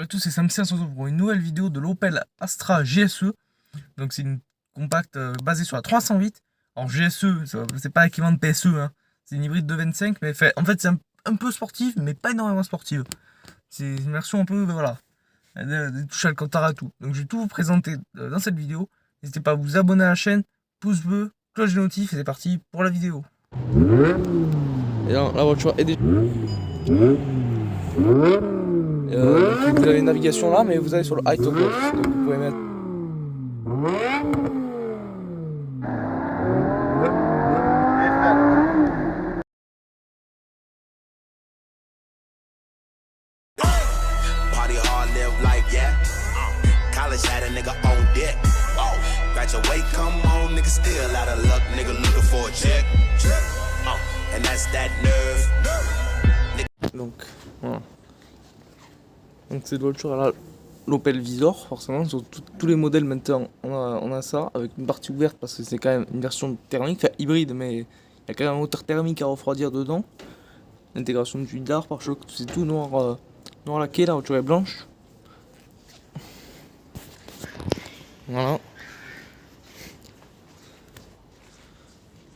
Salut à tous, c'est Samsi, on se retrouve pour une nouvelle vidéo de l'Opel Astra GSE. Donc c'est une compacte basée sur la 308. Alors GSE, c'est pas l'équivalent de PSE, hein. C'est une hybride de 25, mais en fait c'est un peu sportive, mais pas énormément sportive. C'est une version un peu, voilà, des touches Alcantara et tout. Donc je vais tout vous présenter dans cette vidéo. N'hésitez pas à vous abonner à la chaîne, pouce bleu, cloche de notif, et c'est parti pour la vidéo. Et là, la voiture est déjà... donc vous avez une navigation là, mais vous allez sur le high toggle. Donc vous pouvez mettre. Party hard, live life, yeah. College had a nigga on deck. Oh, graduate, come on, nigga still out of luck, nigga looking for a check. And that's that nerve. Donc voilà. Donc cette voiture elle a l'Opel Visor, forcément sur tous les modèles maintenant on a ça, avec une partie ouverte parce que c'est quand même une version thermique, enfin hybride, mais il y a quand même un moteur thermique à refroidir dedans. L'intégration du lidar, pare-choc, c'est tout noir, noir laqué, la voiture est blanche. Voilà.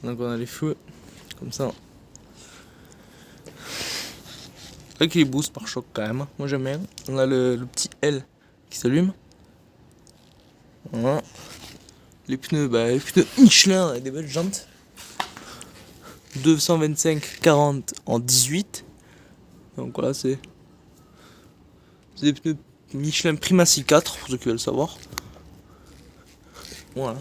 Donc on a les feux comme ça. Avec les boosts par choc quand même, moi j'aime bien. On a le petit L qui s'allume. Voilà. Les pneus Michelin et des belles jantes. 225/40 en 18. Donc voilà, c'est des pneus Michelin Primacy 4 pour ceux qui veulent savoir. Voilà.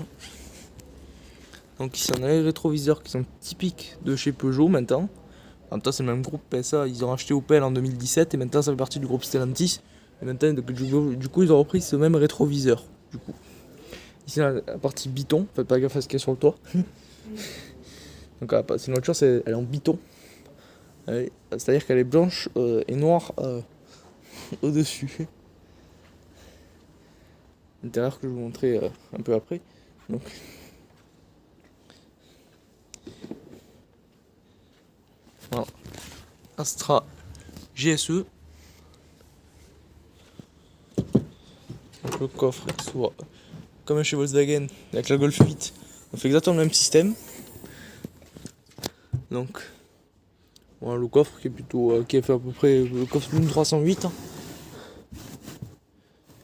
Donc ici on a les rétroviseurs qui sont typiques de chez Peugeot maintenant. En même temps c'est le même groupe PSA, ils ont acheté Opel en 2017 et maintenant ça fait partie du groupe Stellantis. Et maintenant du coup ils ont repris ce même rétroviseur. Du coup. Ici la partie biton, faites pas gaffe à ce qu'il y a sur le toit. Donc c'est une voiture, elle est en biton. C'est-à-dire qu'elle est blanche et noire au-dessus. L'intérieur que je vais vous montrer un peu après. Donc. Voilà. Astra GSE. Donc le coffre soit comme chez Volkswagen avec la Golf 8. On fait exactement le même système. Donc voilà le coffre qui est plutôt qui a fait à peu près le coffre d'une 308.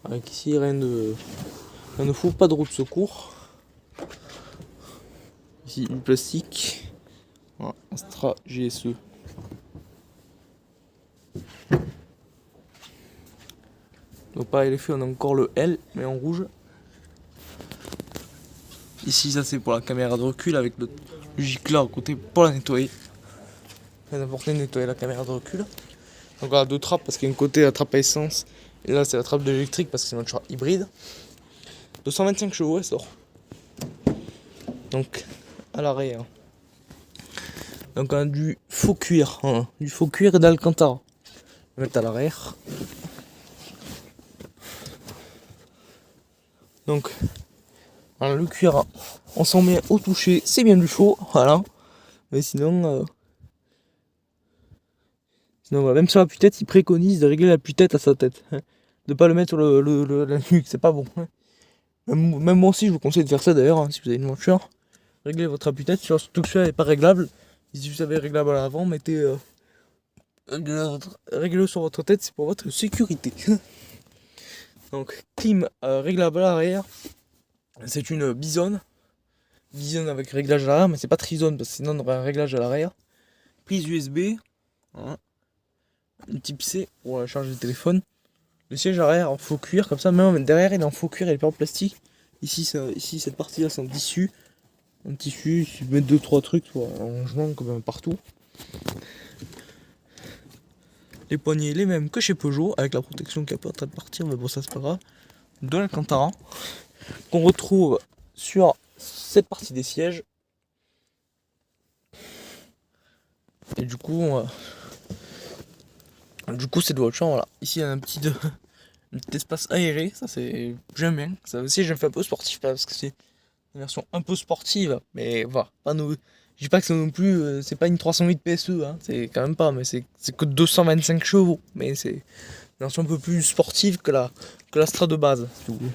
Avec ici rien de fou, pas de roue de secours. Ici du plastique. Voilà, Astra GSE. Donc pareil les feux, on a encore le L mais en rouge. Ici ça c'est pour la caméra de recul avec le gicleur à côté pour la nettoyer. C'est important de nettoyer la caméra de recul. Donc voilà, deux trappes parce qu'il y a une côté la trappe à essence et là c'est la trappe de l'électrique parce que c'est une voiture hybride. 225 chevaux elle sort. Donc à l'arrière. Donc on a du faux cuir, hein, du faux cuir d'Alcantara. On va mettre à l'arrière. Donc voilà, le cuir, on s'en met au toucher, c'est bien du chaud, voilà. Mais sinon, voilà, même sur la pue-tête, il préconise de régler la pue-tête à sa tête, hein, de pas le mettre sur la nuque, c'est pas bon. Hein. Même moi aussi, je vous conseille de faire ça d'ailleurs, hein, si vous avez une voiture. Réglez votre appui-tête, surtout que celui-là n'est pas réglable. Si vous savez réglable à l'avant, mettez réglez-le sur votre tête, c'est pour votre sécurité. Donc clim réglable à l'arrière, c'est une Bison avec réglage à l'arrière, mais c'est pas Trizone parce que sinon on aurait un réglage à l'arrière. Prise USB, voilà. Une type C pour charger le téléphone. Le siège arrière en faux cuir, comme ça, même derrière il est en faux cuir, il est pas en plastique. Ici cette partie là c'est en tissu. Un tissu, tu mets 2-3 trucs pour un rangement comme partout. Les poignées les mêmes que chez Peugeot, avec la protection qui est un peu en train de partir, mais bon ça c'est pas grave. De l'Alcantara, qu'on retrouve sur cette partie des sièges. Et du coup cette voiture, voilà. Ici il y a un petit espace aéré, ça c'est. J'aime bien. Ça aussi j'aime faire un peu sportif parce que c'est une version un peu sportive, mais voilà, pas nous. Je dis pas que c'est non plus, c'est pas une 308 PSE, hein, c'est quand même pas, mais c'est que 225 chevaux, mais c'est version un peu plus sportive que la Stra de base, si vous voulez.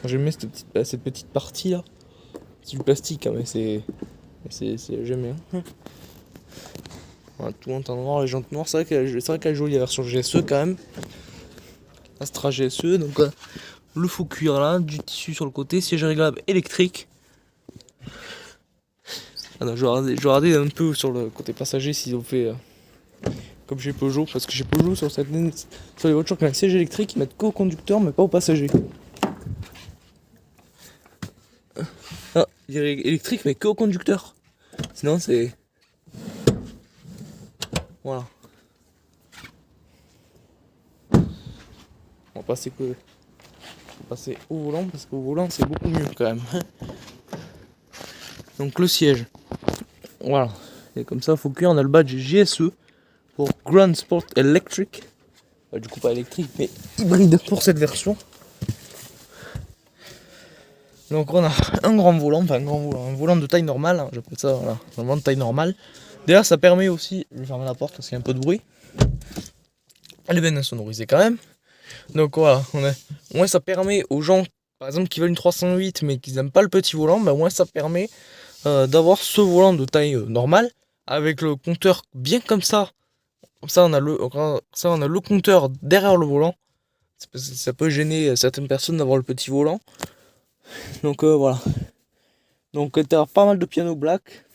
J'aime bien cette petite partie là. C'est du plastique, hein, mais j'aime bien. Voilà, tout en teint noir, les jantes noires, c'est vrai qu'elle est jolie la version GSE quand même. Astra GSE, donc le faux cuir là, du tissu sur le côté, siège réglable électrique. Alors, je vais regarder un peu sur le côté passager s'ils ont fait comme chez Peugeot, parce que chez Peugeot sur les voitures qui ont un siège électrique, ils mettent qu'au conducteur mais pas aux passagers. Ah, il est électrique mais que au conducteur. Sinon c'est... Voilà. On va passer au volant parce qu'au volant c'est beaucoup mieux quand même. Donc le siège. Voilà. Et comme ça, faut cuire, on a le badge GSE pour Grand Sport Electric. Du coup pas électrique mais hybride pour cette version. Donc on a un grand volant, un volant de taille normale, hein, j'appelle ça voilà, un volant de taille normale. D'ailleurs ça permet aussi, je vais fermer la porte parce qu'il y a un peu de bruit. Elle est bien insonorisée quand même. Donc voilà, au moins ça permet aux gens, par exemple qui veulent une 308 mais qui n'aiment pas le petit volant, au moins ça permet d'avoir ce volant de taille normale avec le compteur bien comme ça. Comme ça on a le compteur derrière le volant. Ça peut gêner certaines personnes d'avoir le petit volant. Donc voilà. Donc t'as pas mal de piano black.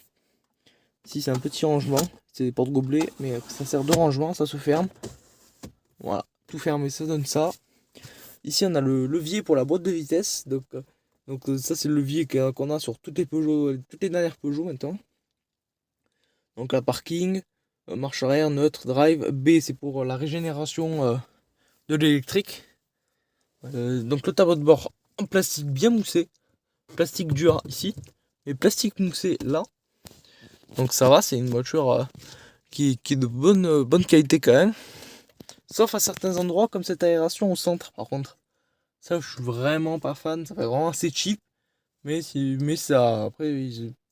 Ici c'est un petit rangement. C'est des portes gobelets, mais ça sert de rangement, ça se ferme. Voilà, tout fermé, ça donne ça. Ici on a le levier pour la boîte de vitesse. Donc ça c'est le levier qu'on a sur toutes les Peugeot, toutes les dernières Peugeot maintenant. Donc la parking, marche arrière, neutre, drive. B c'est pour la régénération de l'électrique. Donc le tableau de bord en plastique bien moussé, plastique dur ici et plastique moussé là. Donc ça va, c'est une voiture qui est de bonne qualité quand même. Sauf à certains endroits comme cette aération au centre par contre. Ça je suis vraiment pas fan, ça fait vraiment assez cheap. Mais ça, après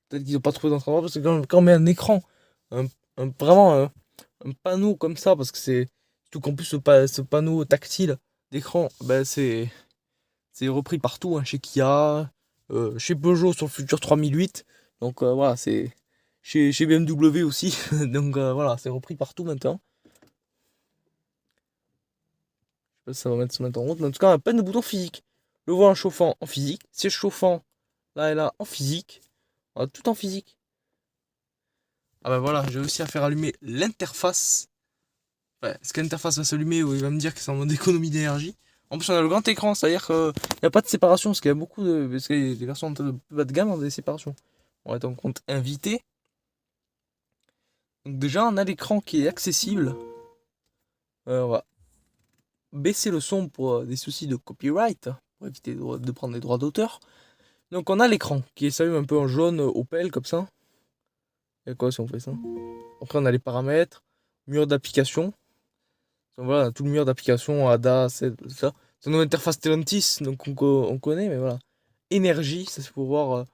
peut-être qu'ils ont pas trouvé d'autre endroit parce que quand on met un écran, vraiment un panneau comme ça, parce que c'est tout qu'en plus ce panneau tactile d'écran, c'est repris partout, hein, chez Kia, chez Peugeot sur le futur 3008. Donc voilà, c'est chez BMW aussi. Donc voilà, c'est repris partout maintenant. Je sais pas si ça va se mettre en route, mais en tout cas, on a plein de boutons physiques. Le volant chauffant en physique, siège chauffant là et là en physique. Voilà, tout en physique. Ah bah voilà, j'ai réussi à faire allumer l'interface. Ouais, est-ce que l'interface va s'allumer ou il va me dire que c'est en mode économie d'énergie? En plus on a le grand écran, c'est-à-dire qu'il n'y a pas de séparation, parce qu'il y a parce que les versions de bas de gamme ont des séparations. On va être en compte invité. Donc déjà on a l'écran qui est accessible. On va baisser le son pour des soucis de copyright, pour éviter de prendre des droits d'auteur. Donc on a l'écran qui s'allume un peu en jaune Opel comme ça. Et quoi si on fait ça? Après on a les paramètres, mur d'application. Donc voilà, on a tout le mur d'application, ADA, tout ça. C'est une interface Stellantis, donc on connaît, mais voilà. Énergie, ça c'est pour voir,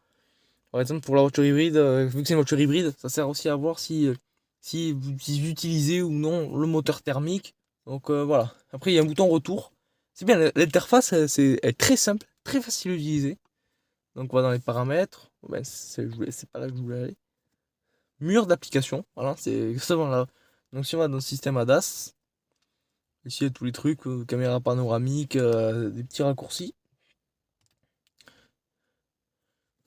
par exemple pour la voiture hybride, vu que c'est une voiture hybride, ça sert aussi à voir si vous utilisez ou non le moteur thermique. Donc voilà. Après il y a un bouton retour. C'est bien, l'interface elle est très simple, très facile à utiliser. Donc on va dans les paramètres. C'est pas là que je voulais aller. Mur d'application, voilà, c'est exactement là. Donc si on va dans le système ADAS, ici il y a tous les trucs, caméra panoramique, des petits raccourcis.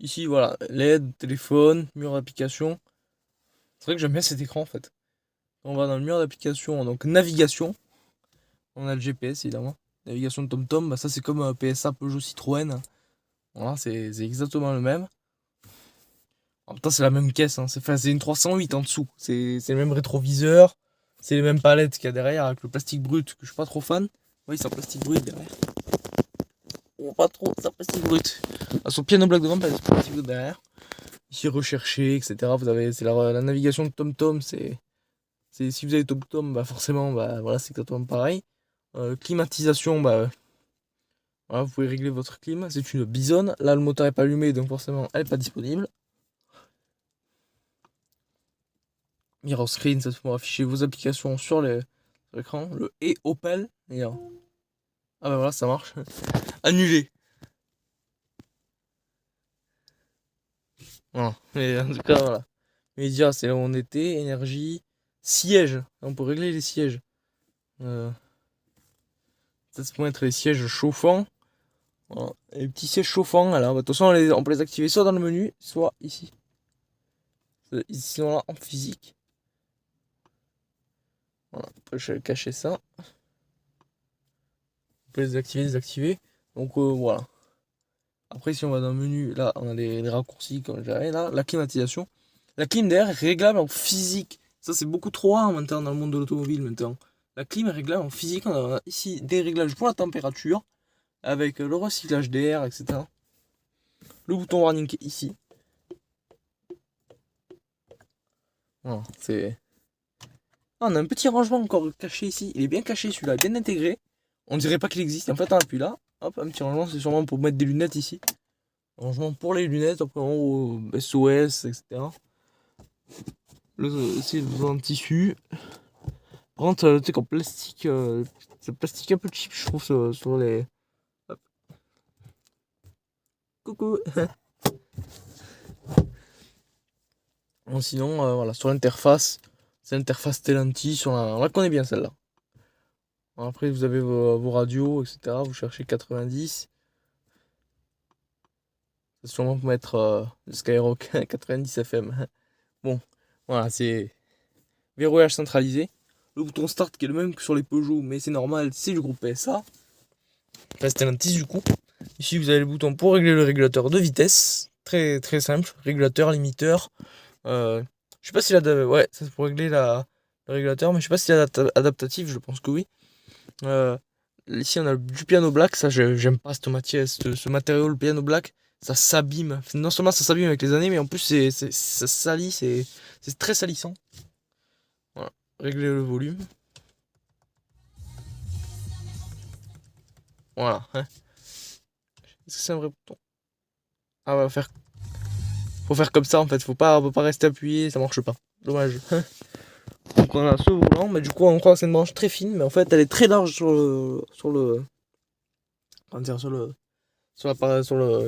Ici voilà, LED, téléphone, mur d'application. C'est vrai que j'aime bien cet écran en fait. On va dans le mur d'application, donc navigation. On a le GPS évidemment. Navigation de TomTom, ça c'est comme un PSA Peugeot Citroën. Voilà, c'est exactement le même. En même temps, c'est la même caisse, hein. C'est une 308 en dessous. C'est le même rétroviseur. C'est les mêmes palettes qu'il y a derrière avec le plastique brut que je suis pas trop fan. Oui, c'est un plastique brut derrière. Oh, pas trop, c'est un plastique brut. Ah, son piano black devant, c'est plastique brut derrière. Ici, recherché, etc. Vous avez, c'est la navigation de TomTom. Si vous avez TomTom, forcément, voilà, c'est exactement pareil. Climatisation, voilà, vous pouvez régler votre clim. C'est une Bison. Là, le moteur n'est pas allumé, donc forcément, elle n'est pas disponible. Mirror screen, ça pour afficher vos applications sur l'écran. Le et Opel. D'ailleurs. Ah bah voilà, ça marche. Annulé. Voilà. Mais en tout cas, voilà. Média, c'est là où on était. Énergie. Siège. On peut régler les sièges. Ça peut être les sièges chauffants. Voilà. Et les petits sièges chauffants, alors, de toute façon, on peut les activer soit dans le menu, soit ici. Ici, là, en physique. Voilà, je vais cacher ça. On peut les activer, désactiver. Donc voilà. Après, si on va dans le menu, là, on a les raccourcis, comme j'avais là, la climatisation. La clim d'air est réglable en physique. Ça, c'est beaucoup trop rare maintenant dans le monde de l'automobile maintenant. La clim est réglable en physique. On a ici des réglages pour la température, avec le recyclage d'air, etc. Le bouton warning qui est ici. Voilà, c'est... Ah, on a un petit rangement encore caché ici. Il est bien caché celui-là, bien intégré. On dirait pas qu'il existe. En fait, on appuie là. Hop, un petit rangement, c'est sûrement pour mettre des lunettes ici. Rangement pour les lunettes, après en haut, SOS, etc. C'est en tissu. Par contre, tu sais qu'en plastique, c'est plastique un peu cheap, je trouve, sur les. Hop. Coucou. Bon, sinon, voilà, sur l'interface, c'est l'interface Stellantis, on la connaît bien celle-là. Après, vous avez vos radios, etc. Vous cherchez 90. C'est sûrement pour mettre le Skyrock 90 FM. Bon, voilà, c'est verrouillage centralisé. Le bouton start qui est le même que sur les Peugeot, mais c'est normal, c'est du groupe PSA. Enfin, Stellantis du coup. Ici, vous avez le bouton pour régler le régulateur de vitesse. Très très simple. Régulateur, limiteur. Je sais pas s'il a. Ouais, ça c'est pour régler le régulateur, mais je sais pas s'il est adaptatif, je pense que oui. Ici, on a du piano black. Ça, j'aime pas ce matériau, le piano black. Ça s'abîme. Non seulement ça s'abîme avec les années, mais en plus ça salit, c'est très salissant. Voilà. Régler le volume. Voilà. Est-ce que c'est un vrai bouton? Ah ouais, faut faire comme ça en fait. Faut pas rester appuyé, ça marche pas. Dommage. Donc on a ce volant, mais du coup on croit que c'est une branche très fine, mais en fait elle est très large sur le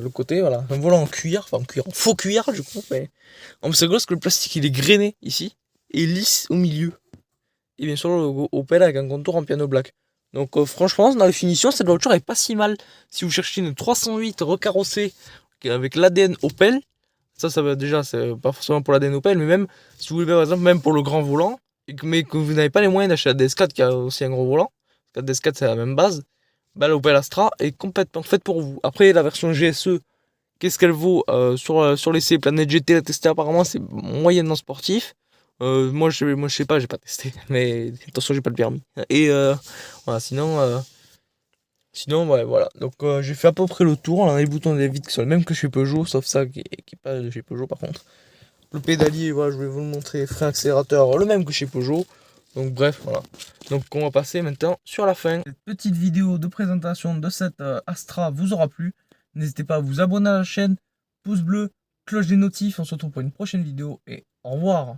côté, voilà. Un volant en cuir, en faux cuir du coup, mais en plus c'est gros parce que le plastique il est grainé ici et lisse au milieu. Et bien sûr le logo Opel avec un contour en piano black. Donc franchement dans les finitions cette voiture est pas si mal. Si vous cherchez une 308 recarrossée avec l'ADN Opel, ça va déjà, c'est pas forcément pour l'ADN Opel, mais même si vous voulez par exemple même pour le grand volant, mais que vous n'avez pas les moyens d'acheter la DS4 qui a aussi un gros volant, la DS4 c'est la même base, bah l'Opel Astra est complètement faite pour vous. Après la version GSE, qu'est-ce qu'elle vaut sur l'essai Planète GT la testé apparemment c'est moyennement sportif. Moi je sais pas, j'ai pas testé, mais attention j'ai pas le permis. Et voilà, sinon ouais, voilà. Donc j'ai fait à peu près le tour. On a les boutons des vitres qui sont les mêmes que chez Peugeot, sauf ça qui est pas chez Peugeot par contre. Le pédalier, voilà, je vais vous le montrer, frein accélérateur le même que chez Peugeot. Donc bref, voilà. Donc on va passer maintenant sur la fin. Cette petite vidéo de présentation de cette Astra vous aura plu. N'hésitez pas à vous abonner à la chaîne, pouce bleu, cloche des notifs. On se retrouve pour une prochaine vidéo et au revoir.